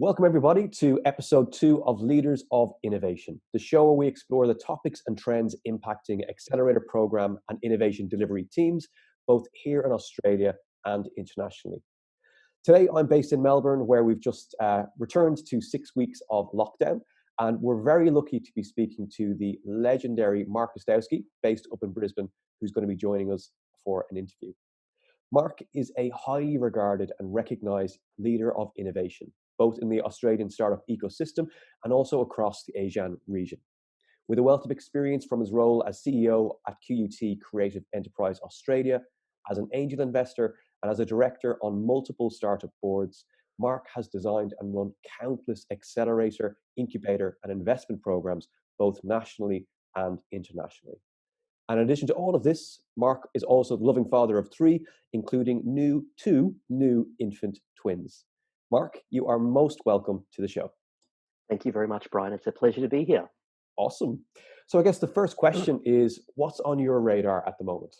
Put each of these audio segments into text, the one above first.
Welcome, everybody, to episode 2 of Leaders of Innovation, the show where we explore the topics and trends impacting accelerator program and innovation delivery teams, both here in Australia and internationally. Today, I'm based in Melbourne, where we've just returned to 6 weeks of lockdown, and we're very lucky to be speaking to the legendary Mark Gustowski, based up in Brisbane, who's going to be joining us for an interview. Mark is a highly regarded and recognised leader of innovation, both in the Australian startup ecosystem and also across the ASEAN region. With a wealth of experience from his role as CEO at QUT Creative Enterprise Australia, as an angel investor, and as a director on multiple startup boards, Mark has designed and run countless accelerator, incubator, and investment programs, both nationally and internationally. And in addition to all of this, Mark is also the loving father of 3, including 2 new infant twins. Mark, you are most welcome to the show. Thank you very much, Brian. It's a pleasure to be here. Awesome. So I guess the first question is, what's on your radar at the moment?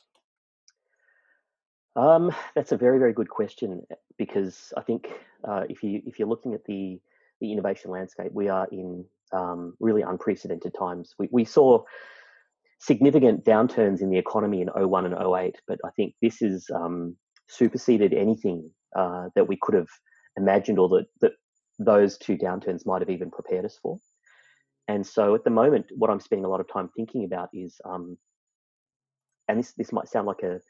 That's a very, very good question, because I think if you're looking at the innovation landscape, we are in really unprecedented times. We saw significant downturns in the economy in 01 and 08, but I think this is superseded anything that we could have imagined, or that those 2 downturns might have even prepared us for. And so at the moment, what I'm spending a lot of time thinking about is, and this might sound like a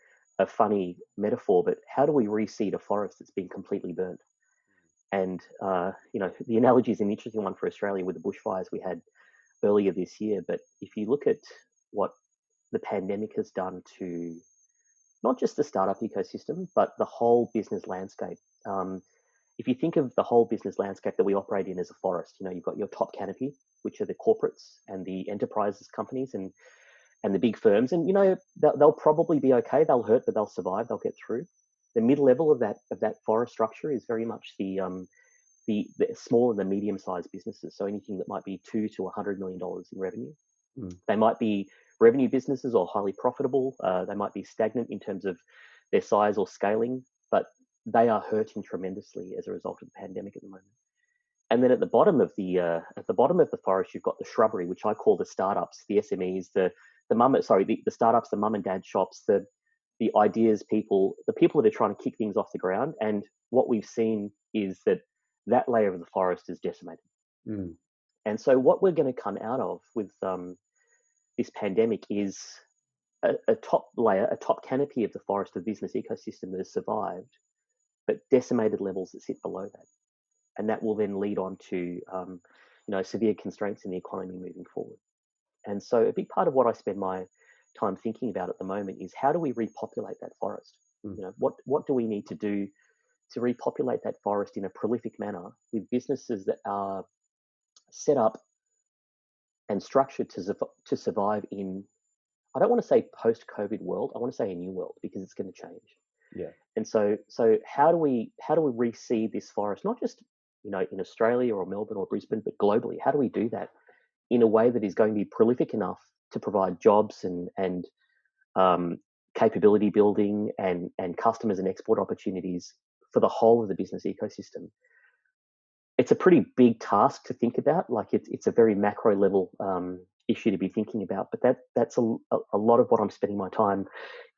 funny metaphor, but how do we reseed a forest that's been completely burnt? And the analogy is an interesting one for Australia with the bushfires we had earlier this year. But if you look at what the pandemic has done to not just the startup ecosystem, but the whole business landscape. If you think of the whole business landscape that we operate in as a forest, you've got your top canopy, which are the corporates and the enterprises companies and the big firms. And, they'll probably be okay. They'll hurt, but they'll survive. They'll get through. The mid level of that forest structure is very much the small and the medium-sized businesses. So anything that might be $2 to $100 million in revenue. They might be revenue businesses or highly profitable. They might be stagnant in terms of their size or scaling, but they are hurting tremendously as a result of the pandemic at the moment. And then at the bottom of the forest, you've got the shrubbery, which I call the startups, the SMEs, the startups, the mum and dad shops, the ideas people, the people that are trying to kick things off the ground. And what we've seen is that layer of the forest is decimated. And so what we're going to come out of with this pandemic is a top layer, a top canopy of the forest of business ecosystem that has survived, but decimated levels that sit below that. And that will then lead on to severe constraints in the economy moving forward. And so a big part of what I spend my time thinking about at the moment is, how do we repopulate that forest? What do we need to do to repopulate that forest in a prolific manner with businesses that are set up and structured to survive in, I don't want to say post-COVID world, I want to say a new world, because it's going to change. Yeah. And so how do we reseed this forest, not just in Australia or Melbourne or Brisbane, but globally? How do we do that in a way that is going to be prolific enough to provide jobs and capability building and customers and export opportunities for the whole of the business ecosystem? It's a pretty big task to think about. Like it's a very macro level issue to be thinking about, but that's a lot of what I'm spending my time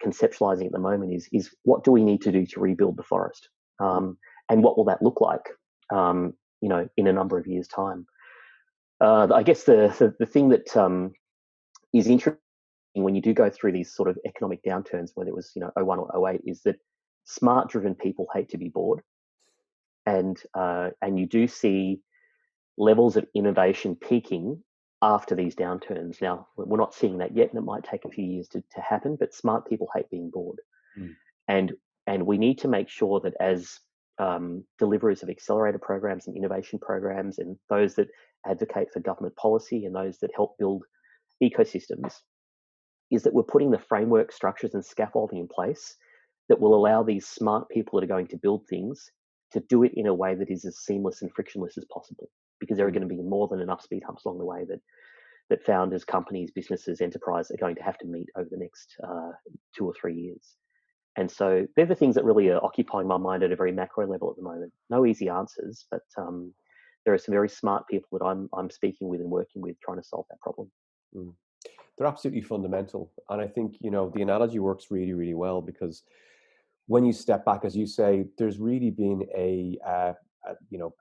conceptualizing at the moment is what do we need to do to rebuild the forest, and what will that look like, in a number of years' time. I guess the thing that is interesting when you do go through these sort of economic downturns, whether it was 01 or 08, is that smart-driven people hate to be bored, and you do see levels of innovation peaking after these downturns. Now, we're not seeing that yet, and it might take a few years to happen, but smart people hate being bored. And we need to make sure that as deliverers of accelerator programs and innovation programs, and those that advocate for government policy and those that help build ecosystems, is that we're putting the framework, structures and scaffolding in place that will allow these smart people that are going to build things to do it in a way that is as seamless and frictionless as possible, because there are going to be more than enough speed humps along the way that founders, companies, businesses, enterprise are going to have to meet over the next 2 or 3 years. And so they're the things that really are occupying my mind at a very macro level at the moment. No easy answers, but there are some very smart people that I'm speaking with and working with trying to solve that problem. Mm. They're absolutely fundamental. And I think, the analogy works really, really well because when you step back, as you say, there's really been a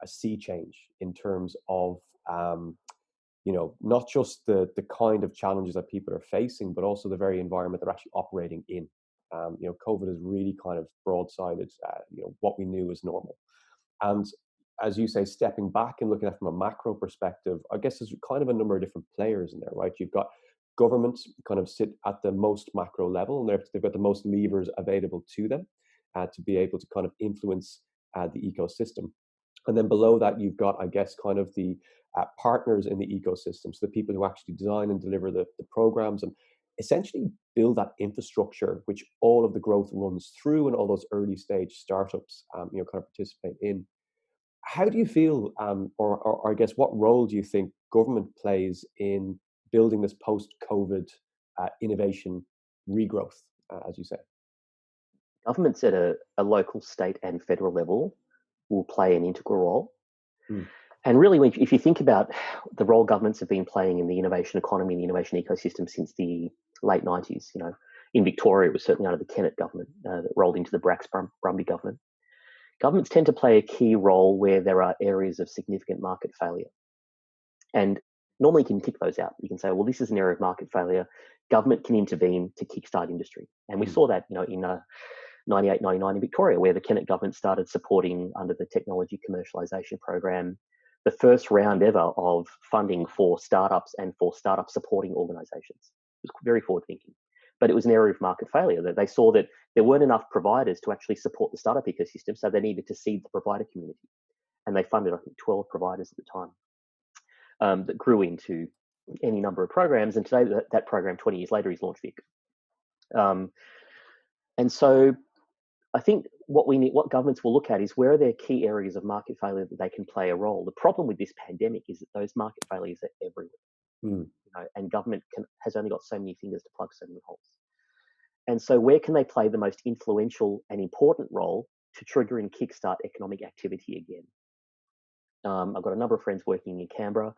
sea change in terms of, not just the kind of challenges that people are facing, but also the very environment they're actually operating in. COVID has really kind of broadsided, what we knew as normal. And as you say, stepping back and looking at it from a macro perspective, I guess there's kind of a number of different players in there, right? You've got governments kind of sit at the most macro level, and they've got the most levers available to them to be able to kind of influence the ecosystem. And then below that, you've got, I guess, kind of the partners in the ecosystem, so the people who actually design and deliver the programs and essentially build that infrastructure, which all of the growth runs through, and all those early stage startups, kind of participate in. How do you feel, or I guess, what role do you think government plays in building this post-COVID innovation regrowth, as you say? Governments at a local, state, and federal level will play an integral role. Mm. And really, if you think about the role governments have been playing in the innovation economy and the innovation ecosystem since the late 90s, in Victoria, it was certainly under the Kennett government that rolled into the Brumby government. Governments tend to play a key role where there are areas of significant market failure. And normally you can tick those out. You can say, well, this is an area of market failure. Government can intervene to kickstart industry. And we saw that, in 98, 99 in Victoria, where the Kennett government started supporting, under the technology commercialisation program, the first round ever of funding for startups and for startup supporting organisations. It was very forward thinking. But it was an area of market failure, that they saw that there weren't enough providers to actually support the startup ecosystem, so they needed to seed the provider community. And they funded, I think, 12 providers at the time, that grew into any number of programs. And today, that program, 20 years later, is launched Vic. And so I think what governments will look at is, where are there key areas of market failure that they can play a role. The problem with this pandemic is that those market failures are everywhere. And government has only got so many fingers to plug so many holes. And so where can they play the most influential and important role to trigger and kickstart economic activity again? I've got a number of friends working in Canberra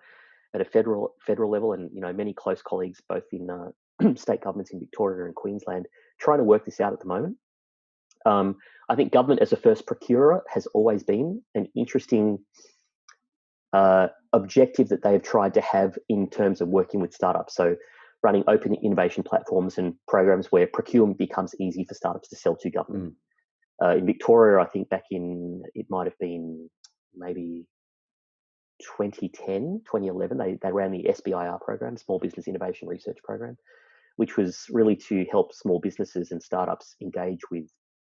at a federal level, and many close colleagues both in state governments in Victoria and Queensland trying to work this out at the moment. I think government as a first procurer has always been an interesting objective that they've tried to have in terms of working with startups. So running open innovation platforms and programs where procurement becomes easy for startups to sell to government. In Victoria, I think back in, it might have been maybe 2010, 2011, they ran the SBIR program, Small Business Innovation Research Program, which was really to help small businesses and startups engage with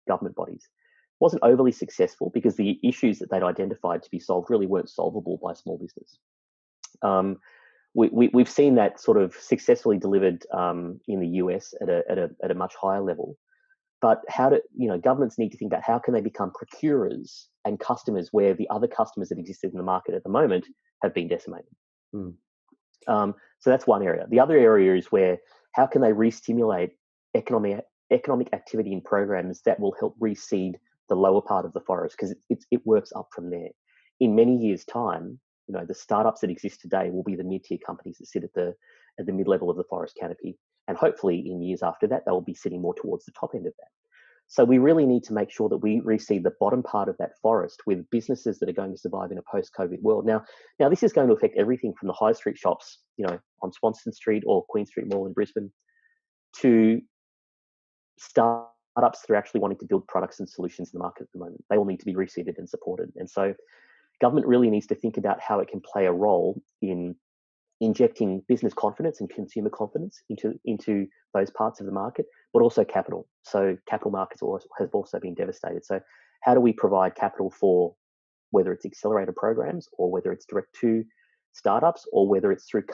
government bodies. It wasn't overly successful because the issues that they'd identified to be solved really weren't solvable by small business. We've seen that sort of successfully delivered in the US at a much higher level. But governments need to think about how can they become procurers and customers where the other customers that existed in the market at the moment have been decimated. So that's one area. The other area is where, how can they re-stimulate economic activity in programs that will help reseed the lower part of the forest, because it works up from there. In many years' time, the startups that exist today will be the mid-tier companies that sit at the mid-level of the forest canopy. And hopefully in years after that, they will be sitting more towards the top end of that. So we really need to make sure that we reseed the bottom part of that forest with businesses that are going to survive in a post-COVID world. Now this is going to affect everything from the high street shops, on Swanston Street or Queen Street Mall in Brisbane, to startups that are actually wanting to build products and solutions in the market at the moment. They all need to be reseeded and supported. And so government really needs to think about how it can play a role in injecting business confidence and consumer confidence into those parts of the market, but also capital. So capital markets have also been devastated. So how do we provide capital for, whether it's accelerator programs or whether it's direct to startups or whether it's through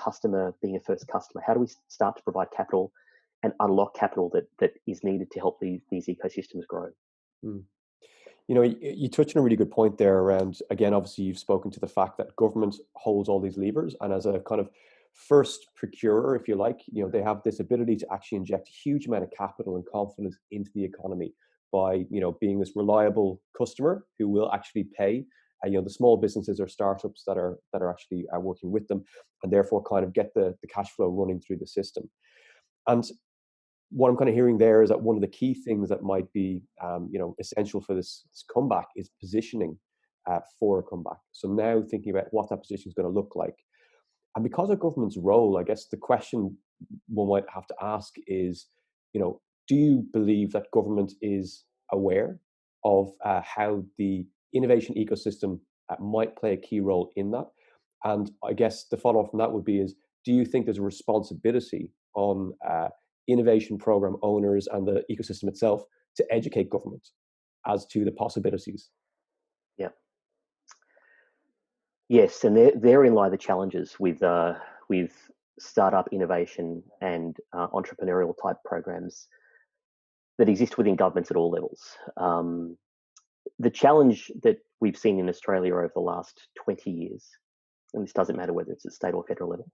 being a first customer? How do we start to provide capital and unlock capital that is needed to help these ecosystems grow? You touched on a really good point there around, again, obviously you've spoken to the fact that government holds all these levers, and as a kind of first procurer, if you like, they have this ability to actually inject a huge amount of capital and confidence into the economy by, being this reliable customer who will actually pay the small businesses or startups that are actually working with them, and therefore kind of get the cash flow running through the system. And what I'm kind of hearing there is that one of the key things that might be essential for this comeback is positioning for a comeback. So now thinking about what that position is going to look like. And because of government's role, I guess the question one might have to ask is, do you believe that government is aware of how the innovation ecosystem might play a key role in that? And I guess the follow-up from that would be is, do you think there's a responsibility on innovation program owners and the ecosystem itself to educate government as to the possibilities? Yeah. Yes, and therein lie the challenges with startup innovation and entrepreneurial type programs that exist within governments at all levels. The challenge that we've seen in Australia over the last 20 years, and this doesn't matter whether it's at state or federal level,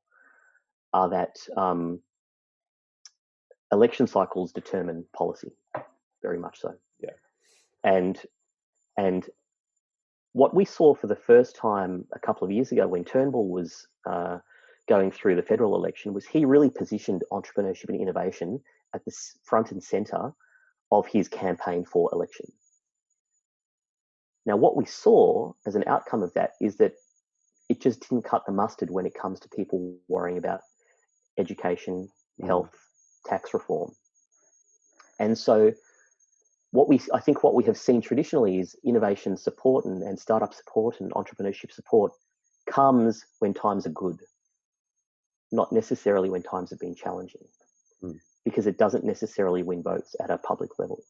are that election cycles determine policy, very much so. Yeah. And what we saw for the first time a couple of years ago when Turnbull was going through the federal election was he really positioned entrepreneurship and innovation at the front and centre of his campaign for election. Now, what we saw as an outcome of that is that it just didn't cut the mustard when it comes to people worrying about education, health, tax reform. And so what we have seen traditionally is innovation support and startup support and entrepreneurship support comes when times are good, not necessarily when times have been challenging, because it doesn't necessarily win votes at a public level.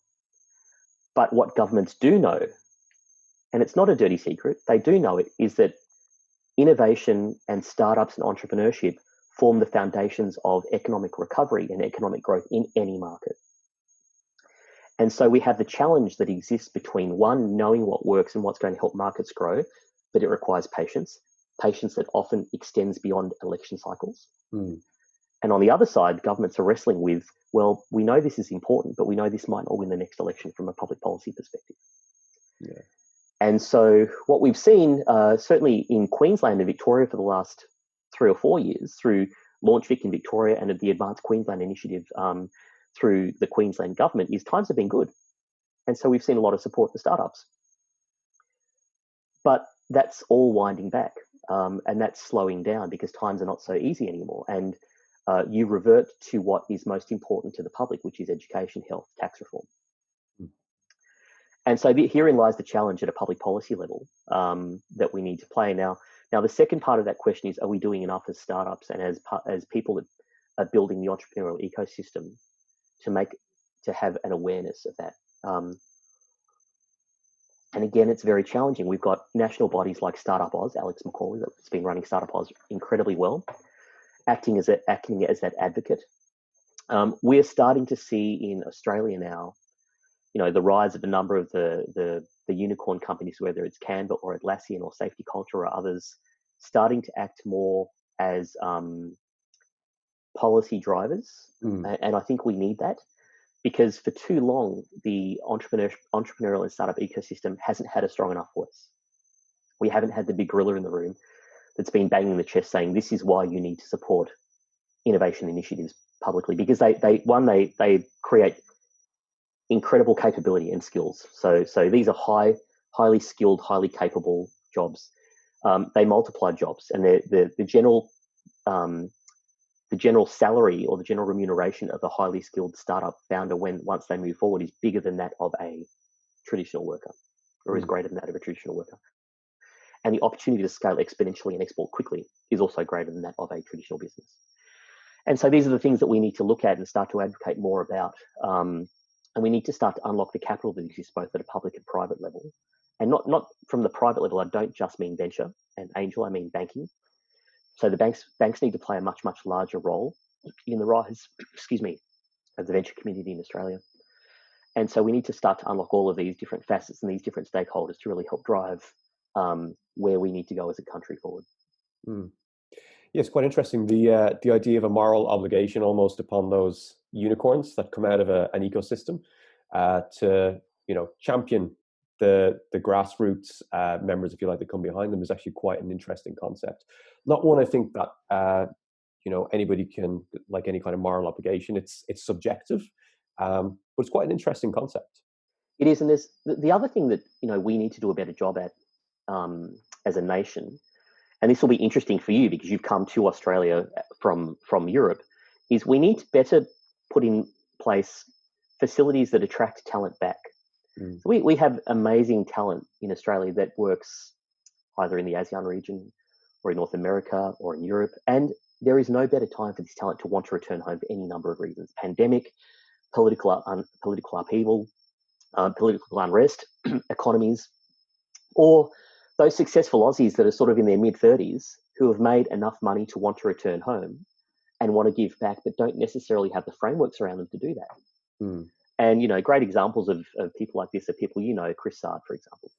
But what governments do know, and it's not a dirty secret, they do know it, is that innovation and startups and entrepreneurship form the foundations of economic recovery and economic growth in any market. And so we have the challenge that exists between one, knowing what works and what's going to help markets grow, but it requires patience that often extends beyond election cycles. And on the other side, governments are wrestling with, well, we know this is important, but we know this might not win the next election from a public policy perspective. Yeah. And so what we've seen, certainly in Queensland and Victoria for the last 3 or 4 years, through LaunchVic in Victoria and the Advanced Queensland Initiative through the Queensland government, is times have been good. And so we've seen a lot of support for startups. But that's all winding back, and that's slowing down because times are not so easy anymore. And you revert to what is most important to the public, which is education, health, tax reform. And so herein lies the challenge at a public policy level that we need to play. Now, the second part of that question is, are we doing enough as startups and as people that are building the entrepreneurial ecosystem to have an awareness of that? And again, it's very challenging. We've got national bodies like Startup Oz, Alex McCauley, that's been running Startup Oz incredibly well, acting as that advocate. We're starting to see in Australia now, the rise of a number of the unicorn companies, whether it's Canva or Atlassian or Safety Culture or others, starting to act more as policy drivers. And I think we need that, because for too long, the entrepreneurial and startup ecosystem hasn't had a strong enough voice. We haven't had the big gorilla in the room that's been banging the chest saying, this is why you need to support innovation initiatives publicly, because they create incredible capability and skills. So these are highly skilled, highly capable jobs. They multiply jobs, and the general salary or the general remuneration of a highly skilled startup founder once they move forward is bigger than that of a traditional worker, or is greater than that of a traditional worker. And the opportunity to scale exponentially and export quickly is also greater than that of a traditional business. And so these are the things that we need to look at and start to advocate more about. And we need to start to unlock the capital that exists both at a public and private level. And not from the private level, I don't just mean venture and angel, I mean banking. So the banks need to play a much, much larger role in the rise, of the venture community in Australia. And so we need to start to unlock all of these different facets and these different stakeholders to really help drive where we need to go as a country forward. Yes, quite interesting. The idea of a moral obligation almost upon those unicorns that come out of an ecosystem to champion the grassroots members, if you like, that come behind them is actually quite an interesting concept. Not one I think that anybody can, like any kind of moral obligation. It's subjective, but it's quite an interesting concept. It is, and there's the other thing that we need to do a better job at as a nation, and this will be interesting for you because you've come to Australia from Europe, is we need to better put in place facilities that attract talent back. So we have amazing talent in Australia that works either in the ASEAN region or in North America or in Europe, and there is no better time for this talent to want to return home for any number of reasons: pandemic, political upheaval, political unrest, economies, or those successful Aussies that are sort of in their mid-30s who have made enough money to want to return home and want to give back, but don't necessarily have the frameworks around them to do that. And great examples of people like this are people Chris Sard, for example,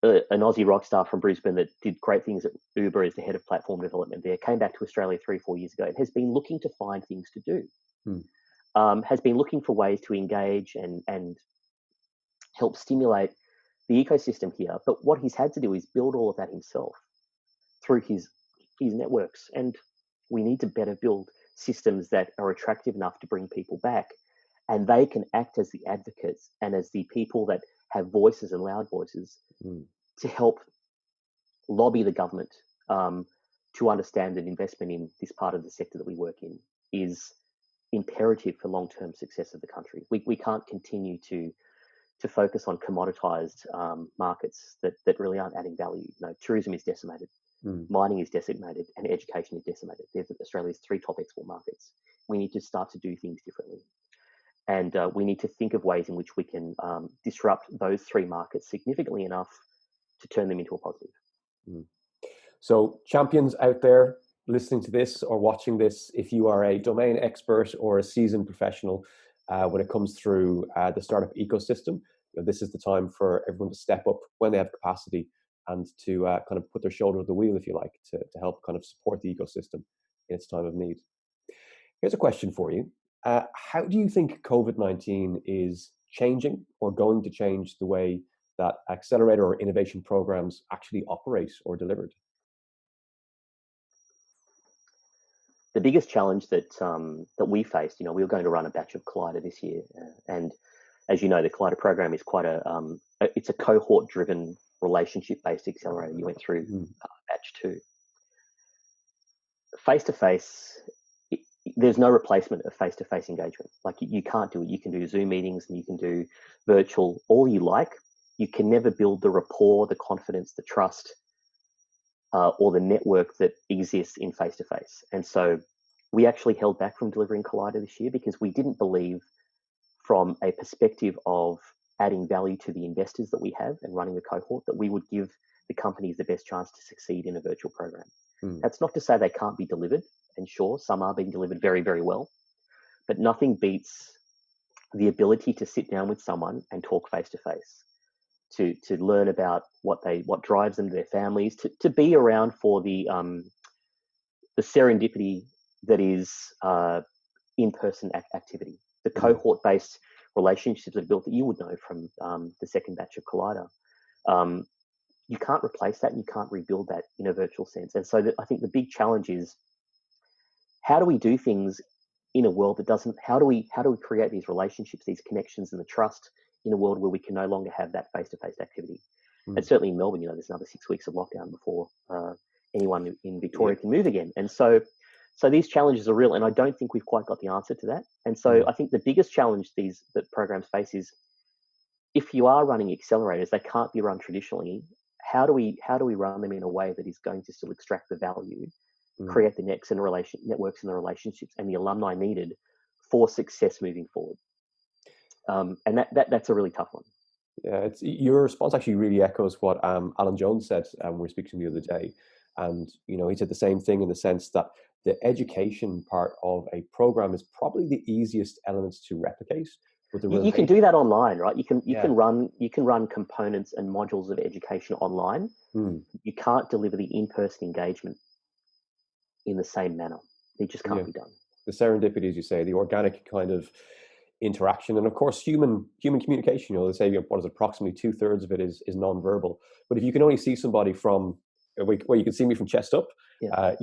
an Aussie rock star from Brisbane that did great things at Uber as the head of platform development there, came back to Australia 3-4 years ago and has been looking to find things to do. Has been looking for ways to engage and help stimulate the ecosystem here. But what he's had to do is build all of that himself through his networks. And we need to better build systems that are attractive enough to bring people back. And they can act as the advocates and as the people that have voices and loud voices to help lobby the government to understand that investment in this part of the sector that we work in is imperative for long-term success of the country. We can't continue to focus on commoditized markets that really aren't adding value. Tourism is decimated, mining is decimated, and education is decimated. They're Australia's 3 top export markets. We need to start to do things differently. And we need to think of ways in which we can disrupt those 3 markets significantly enough to turn them into a positive. So champions out there listening to this or watching this, if you are a domain expert or a seasoned professional when it comes through the startup ecosystem, this is the time for everyone to step up when they have capacity and to kind of put their shoulder to the wheel, if you like, to help kind of support the ecosystem in its time of need. Here's a question for you. How do you think COVID-19 is changing or going to change the way that accelerator or innovation programs actually operate or delivered? The biggest challenge that we faced, we were going to run a batch of Collider this year, and as you know, the Collider program is quite it's a cohort-driven, relationship-based accelerator. You went through batch 2. Face-to-face, there's no replacement of face-to-face engagement. Like you can't do it. You can do Zoom meetings and you can do virtual, all you like. You can never build the rapport, the confidence, the trust, or the network that exists in face-to-face. And so we actually held back from delivering Collider this year because we didn't believe, from a perspective of adding value to the investors that we have and running the cohort, that we would give the companies the best chance to succeed in a virtual program. That's not to say they can't be delivered, and sure, some are being delivered very, very well, but nothing beats the ability to sit down with someone and talk face-to-face, to learn about what drives them, their families, to be around for the serendipity that is in-person activity, the cohort-based relationships that are built that you would know from the second batch of Collider. You can't replace that and you can't rebuild that in a virtual sense. And so I think the big challenge is, how do we do things in a world that doesn't, how do we create these relationships, these connections and the trust in a world where we can no longer have that face-to-face activity? And certainly in Melbourne, there's another 6 weeks of lockdown before anyone in Victoria can move again. And so these challenges are real, and I don't think we've quite got the answer to that. And so I think the biggest challenge that programs face is, if you are running accelerators, they can't be run traditionally. How do we run them in a way that is going to still extract the value, create the networks and the relationships and the alumni needed for success moving forward? And that's a really tough one. Yeah, your response actually really echoes what Alan Jones said when we were speaking the other day. And, he said the same thing in the sense that the education part of a program is probably the easiest elements to replicate. You can do that online, right? You can run components and modules of education online. You can't deliver the in-person engagement in the same manner. It just can't be done. The serendipity, as you say, the organic kind of interaction, and of course human communication. They say, what is it, approximately 2/3 of it is nonverbal. But if you can only see somebody from where you can see me from chest up, Yeah.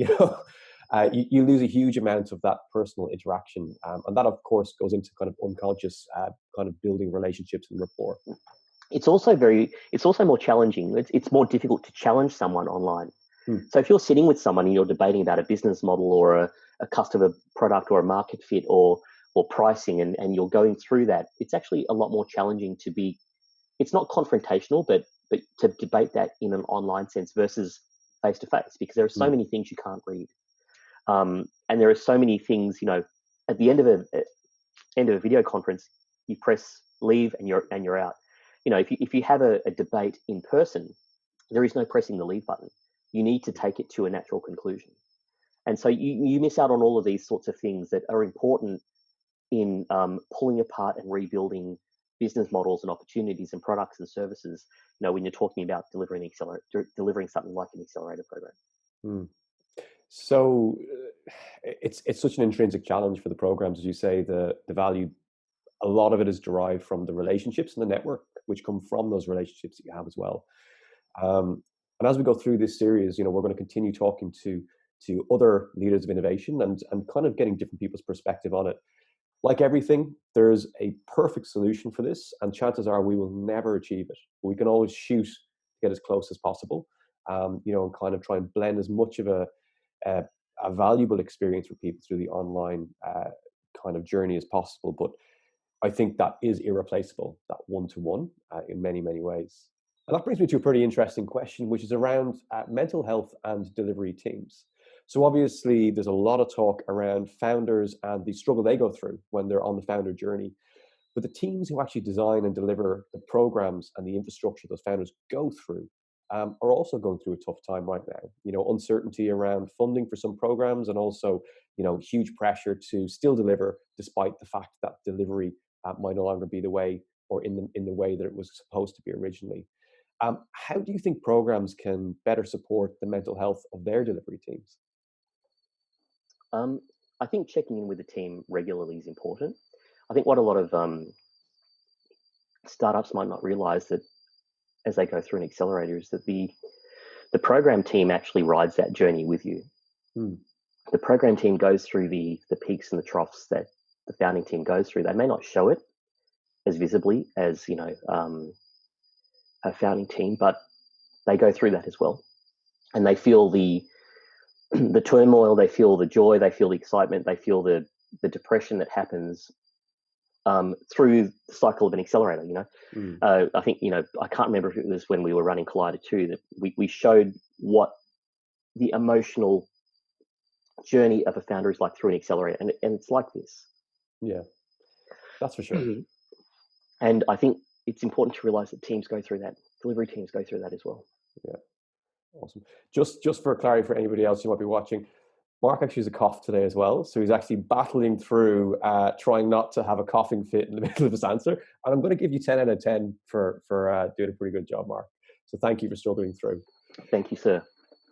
you lose a huge amount of that personal interaction, and that of course goes into kind of unconscious kind of building relationships and rapport. It's also more challenging. It's more difficult to challenge someone online. So if you're sitting with someone and you're debating about a business model or a customer product or a market fit or pricing, and you're going through that, it's actually a lot more challenging to be. It's not confrontational, but to debate that in an online sense versus face to face, because there are so many things you can't read, and there are so many things. At the end of a video conference, you press leave and you're out. If you have a debate in person, there is no pressing the leave button. You need to take it to a natural conclusion. And so you miss out on all of these sorts of things that are important in pulling apart and rebuilding business models and opportunities and products and services, when you're talking about delivering something like an accelerator program. So it's such an intrinsic challenge for the programs, as you say. The value, a lot of it is derived from the relationships and the network which come from those relationships that you have as well. And as we go through this series, we're going to continue talking to other leaders of innovation and kind of getting different people's perspective on it. Like everything, there's a perfect solution for this, and chances are we will never achieve it. We can always shoot to get as close as possible, and kind of try and blend as much of a valuable experience for people through the online kind of journey as possible. But I think that is irreplaceable, that one-to-one, in many, many ways. And that brings me to a pretty interesting question, which is around mental health and delivery teams. So obviously, there's a lot of talk around founders and the struggle they go through when they're on the founder journey. But the teams who actually design and deliver the programs and the infrastructure those founders go through are also going through a tough time right now. Uncertainty around funding for some programs, and also, huge pressure to still deliver despite the fact that delivery might no longer be the way, or in the way that it was supposed to be originally. How do you think programs can better support the mental health of their delivery teams? I think checking in with the team regularly is important. I think what a lot of startups might not realize, that as they go through an accelerator, is that the program team actually rides that journey with you. The program team goes through the peaks and the troughs that the founding team goes through. They may not show it as visibly as a founding team, but they go through that as well, and they feel the turmoil, they feel the joy, they feel the excitement, they feel the depression that happens through the cycle of an accelerator. I think I can't remember if it was when we were running Collider 2 that we showed what the emotional journey of a founder is like through an accelerator, and it's like this. Yeah, that's for sure. And I think it's important to realize that teams go through that. Delivery teams go through that as well. Yeah, awesome. Just for clarity for anybody else who might be watching, Mark actually has a cough today as well, so he's actually battling through trying not to have a coughing fit in the middle of his answer. And I'm going to give you 10 out of 10 for doing a pretty good job, Mark. So thank you for struggling through. Thank you, sir.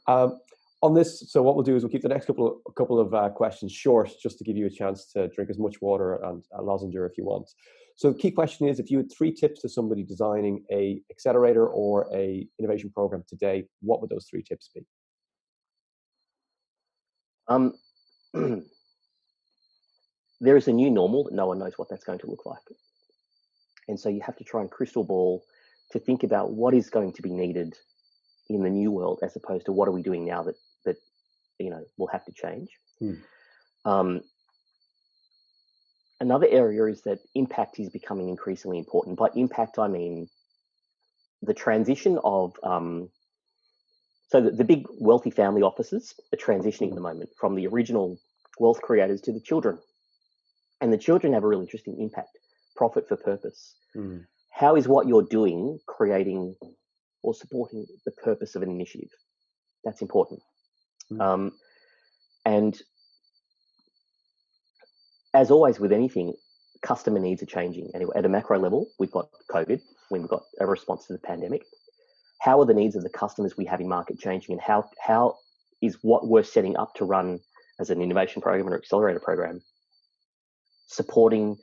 On this, so what we'll do is we'll keep the next couple of questions short, just to give you a chance to drink as much water and a lozenge if you want. So the key question is, if you had 3 tips to somebody designing a accelerator or a innovation program today, what would those 3 tips be? There is a new normal that no one knows what that's going to look like. And so you have to try and crystal ball to think about what is going to be needed in the new world, as opposed to what are we doing now that will have to change. Another area is that impact is becoming increasingly important. By impact, I mean the transition of so the big wealthy family offices are transitioning at the moment from the original wealth creators to the children. And the children have a really interesting impact: profit for purpose. How is what you're doing creating or supporting the purpose of an initiative? That's important. And as always with anything, customer needs are changing. Anyway, at a macro level, we've got COVID, we've got a response to the pandemic. How are the needs of the customers we have in market changing, and how is what we're setting up to run as an innovation program or accelerator program supporting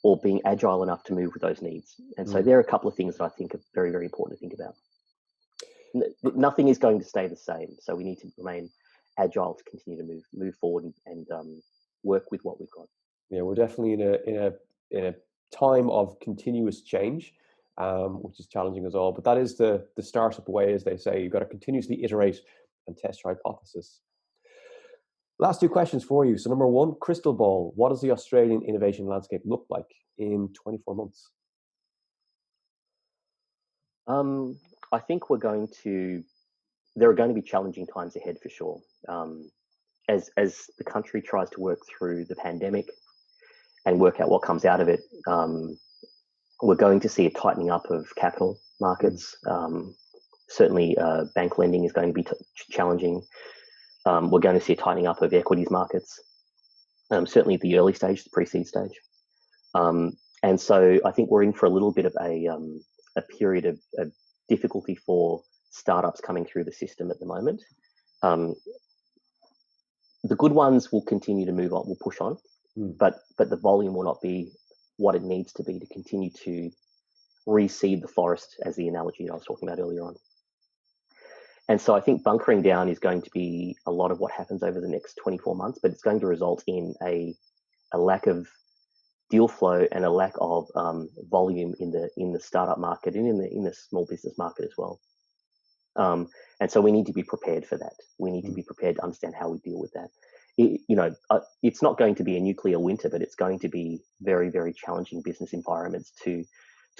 or being agile enough to move with those needs. And so there are a couple of things that I think are very, very important to think about. Nothing is going to stay the same, so we need to remain agile to continue to move forward and work with what we've got. Yeah, we're definitely in a time of continuous change, which is challenging us all. But that is the startup way, as they say. You've got to continuously iterate and test your hypothesis. Last two questions for you. So number one, crystal ball. What does the Australian innovation landscape look like in 24 months? I think there are going to be challenging times ahead for sure. As the country tries to work through the pandemic and work out what comes out of it, we're going to see a tightening up of capital markets. Certainly, bank lending is going to be challenging. We're going to see a tightening up of equities markets, certainly at the early stage, the pre-seed stage. And so I think we're in for a little bit of a period of difficulty for startups coming through the system at the moment. The good ones will continue to move on, will push on, but the volume will not be what it needs to be to continue to reseed the forest, as the analogy I was talking about earlier on. And so I think bunkering down is going to be a lot of what happens over the next 24 months, but it's going to result in a lack of deal flow and a lack of volume in the startup market and in the small business market as well. And so we need to be prepared for that. We need to be prepared to understand how we deal with that. It's not going to be a nuclear winter, but it's going to be very, very challenging business environments to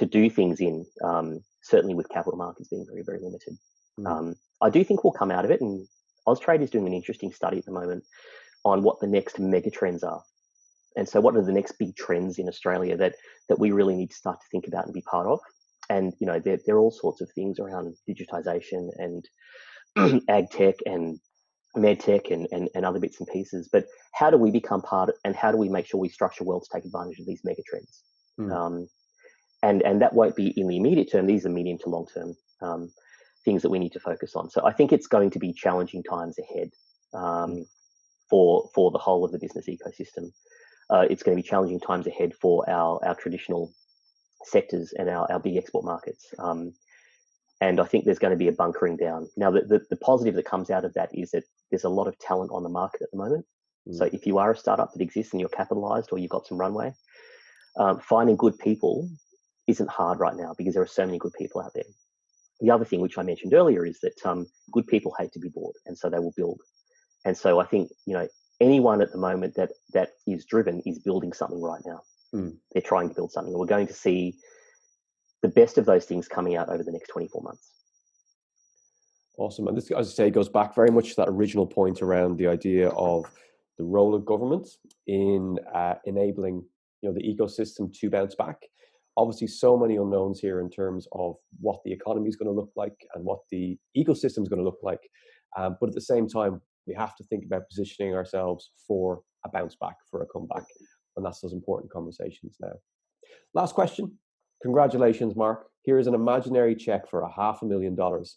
do things in, certainly with capital markets being very, very limited. I do think we'll come out of it, and Austrade is doing an interesting study at the moment on what the next mega trends are. And so what are the next big trends in Australia that we really need to start to think about and be part of? And, there are all sorts of things around digitization and ag tech and med tech and other bits and pieces. But how do we become part of, and how do we make sure we structure well to take advantage of these mega trends? And that won't be in the immediate term. These are medium to long term things that we need to focus on. So I think it's going to be challenging times ahead for the whole of the business ecosystem. It's going to be challenging times ahead for our traditional sectors and our big export markets. And I think there's going to be a bunkering down. Now, the positive that comes out of that is that there's a lot of talent on the market at the moment. So if you are a startup that exists and you're capitalized or you've got some runway, finding good people isn't hard right now because there are so many good people out there. The other thing, which I mentioned earlier, is that good people hate to be bored, and so they will build. And so I think, anyone at the moment that is driven is building something right now. They're trying to build something. And we're going to see the best of those things coming out over the next 24 months. Awesome. And this, as I say, goes back very much to that original point around the idea of the role of government in enabling, the ecosystem to bounce back. Obviously, so many unknowns here in terms of what the economy is going to look like and what the ecosystem is going to look like. But at the same time, we have to think about positioning ourselves for a bounce back, for a comeback. And that's those important conversations now. Last question. Congratulations, Mark. Here is an imaginary check for $500,000.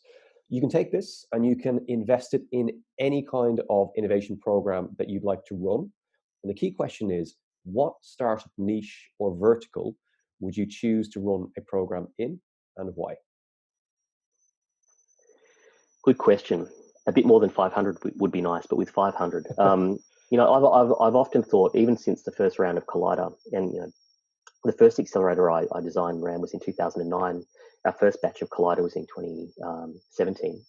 You can take this and you can invest it in any kind of innovation program that you'd like to run. And the key question is, what startup niche or vertical would you choose to run a program in, and why? Good question. A bit more than 500 would be nice, but with 500, I've often thought, even since the first round of Collider, and the first accelerator I designed and ran was in 2009. Our first batch of Collider was in 2017.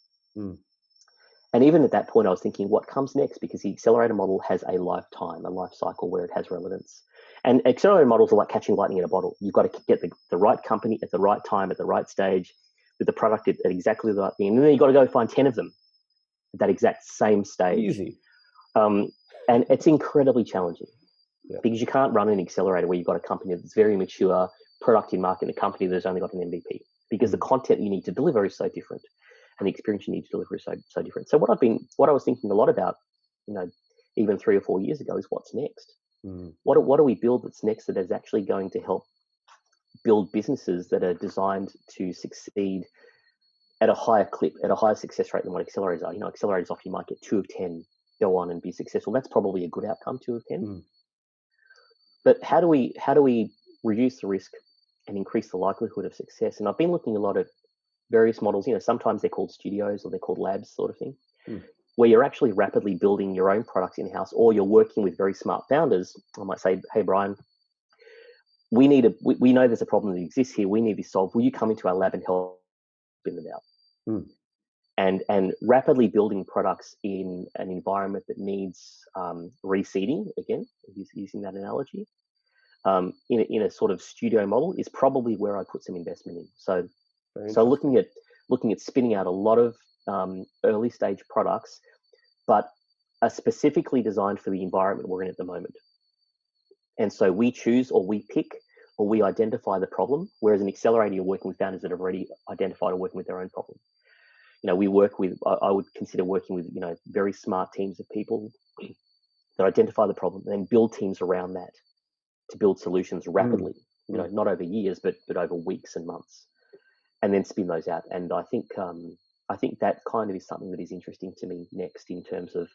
And even at that point, I was thinking, what comes next? Because the accelerator model has a lifetime, a life cycle where it has relevance. And accelerator models are like catching lightning in a bottle. You've got to get the right company at the right time, at the right stage, with the product at exactly the right thing. And then you've got to go find 10 of them at that exact same stage. Easy. And it's incredibly challenging because you can't run an accelerator where you've got a company that's very mature, product in market, and a company that's only got an MVP, because the content you need to deliver is so different and the experience you need to deliver is so different. So what I was thinking a lot about, even 3 or 4 years ago, is what's next? What do we build that's next that is actually going to help build businesses that are designed to succeed at a higher clip, at a higher success rate than what accelerators are? Accelerators often you might get 2 of 10 go on and be successful. That's probably a good outcome, 2 of 10. But how do we reduce the risk and increase the likelihood of success. And I've been looking a lot at various models. Sometimes they're called studios or they're called labs, sort of thing, where you're actually rapidly building your own products in-house, or you're working with very smart founders. I might say, hey, Brian, we know there's a problem that exists here. We need this solved. Will you come into our lab and help spin it out? And rapidly building products in an environment that needs reseeding, again, using that analogy, in a sort of studio model is probably where I put some investment in. So looking at spinning out a lot of early stage products, but are specifically designed for the environment we're in at the moment. And so we choose, or we pick, or we identify the problem, whereas an accelerator, you're working with founders that have already identified or working with their own problem. We work with, I would consider working with, very smart teams of people that identify the problem and then build teams around that to build solutions rapidly, not over years, but over weeks and months, and then spin those out. And I think that kind of is something that is interesting to me next, in terms of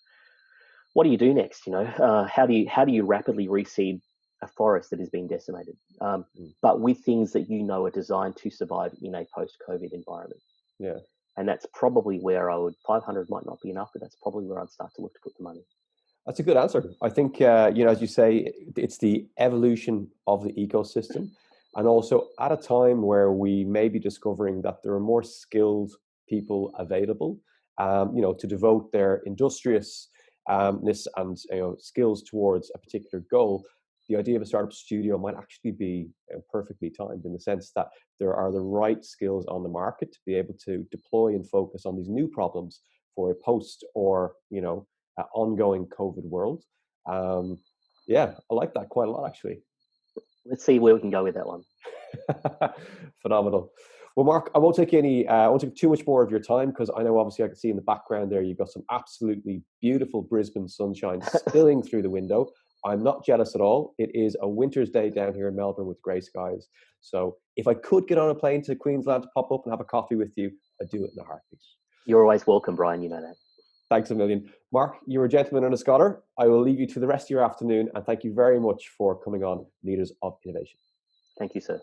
what do you do next? How do you rapidly reseed a forest that is being decimated, but with things that are designed to survive in a post-COVID environment. Yeah. And that's probably where 500 might not be enough, but that's probably where I'd start to look to put the money. That's a good answer. I think, as you say, it's the evolution of the ecosystem. And also at a time where we may be discovering that there are more skilled people available, to devote their industriousness and skills towards a particular goal. The idea of a startup studio might actually be perfectly timed, in the sense that there are the right skills on the market to be able to deploy and focus on these new problems for a post or, ongoing COVID world. I like that quite a lot, actually. Let's see where we can go with that one. Phenomenal. Well, Mark, I won't take too much more of your time, because I know obviously I can see in the background there you've got some absolutely beautiful Brisbane sunshine spilling through the window. I'm not jealous at all. It is a winter's day down here in Melbourne with grey skies. So if I could get on a plane to Queensland to pop up and have a coffee with you, I'd do it in a heartbeat. You're always welcome, Brian. You know that. Thanks a million. Mark, you're a gentleman and a scholar. I will leave you to the rest of your afternoon, and thank you very much for coming on Leaders of Innovation. Thank you, sir.